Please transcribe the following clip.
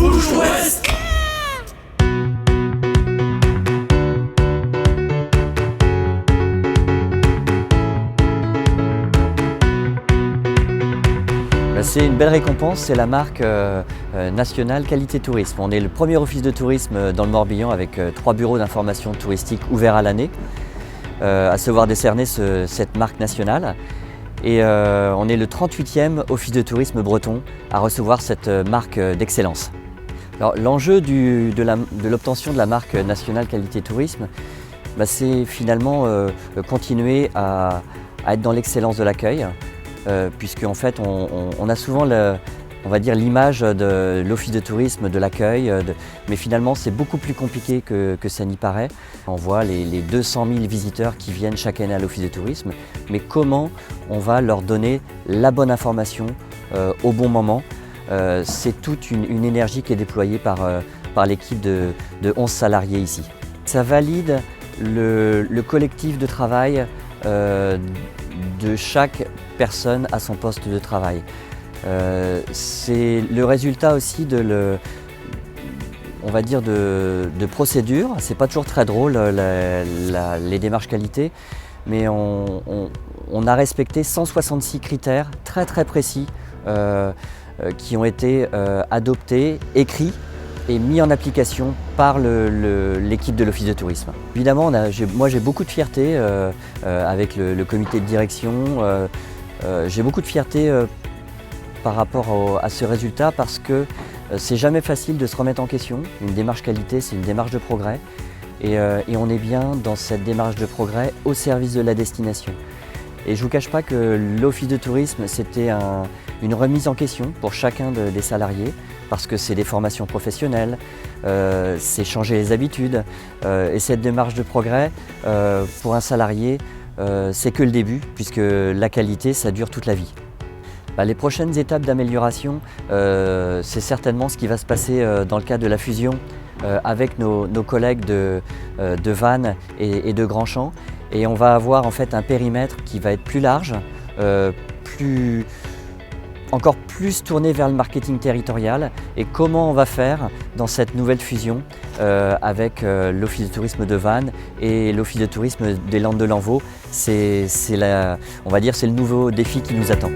Bouche Ouest. C'est une belle récompense, c'est la marque nationale Qualité Tourisme. On est le premier office de tourisme dans le Morbihan avec 3 bureaux d'information touristique ouverts à l'année à se voir décerner cette marque nationale. Et on est le 38e office de tourisme breton à recevoir cette marque d'excellence. L'enjeu de l'obtention de la marque nationale Qualité Tourisme, c'est finalement continuer à être dans l'excellence de l'accueil. Puisque en fait on a souvent on va dire l'image de l'office de tourisme, de l'accueil, mais finalement c'est beaucoup plus compliqué que ça n'y paraît. On voit les 200 000 visiteurs qui viennent chaque année à l'office de tourisme, mais comment on va leur donner la bonne information au bon moment. C'est toute une énergie qui est déployée par l'équipe de 11 salariés ici. Ça valide le collectif de travail de chaque personne à son poste de travail. C'est le résultat aussi on va dire de procédures. C'est pas toujours très drôle les démarches qualité, mais on a respecté 166 critères très précis qui ont été adoptés, écrits et mis en application par l'équipe de l'office de tourisme. Évidemment, moi j'ai beaucoup de fierté avec le comité de direction. J'ai beaucoup de fierté par rapport à ce résultat parce que c'est jamais facile de se remettre en question. Une démarche qualité, c'est une démarche de progrès et on est bien dans cette démarche de progrès au service de la destination. Et je ne vous cache pas que l'office de tourisme, c'était une remise en question pour chacun des salariés parce que c'est des formations professionnelles, c'est changer les habitudes et cette démarche de progrès pour un salarié, c'est que le début puisque la qualité, ça dure toute la vie. Les prochaines étapes d'amélioration, c'est certainement ce qui va se passer dans le cadre de la fusion avec nos collègues de Vannes et de Grandchamp. Et on va avoir en fait un périmètre qui va être plus large, encore plus tourné vers le marketing territorial et comment on va faire dans cette nouvelle fusion avec l'Office de tourisme de Vannes et l'Office de tourisme des Landes de Lanvaux. On va dire c'est le nouveau défi qui nous attend.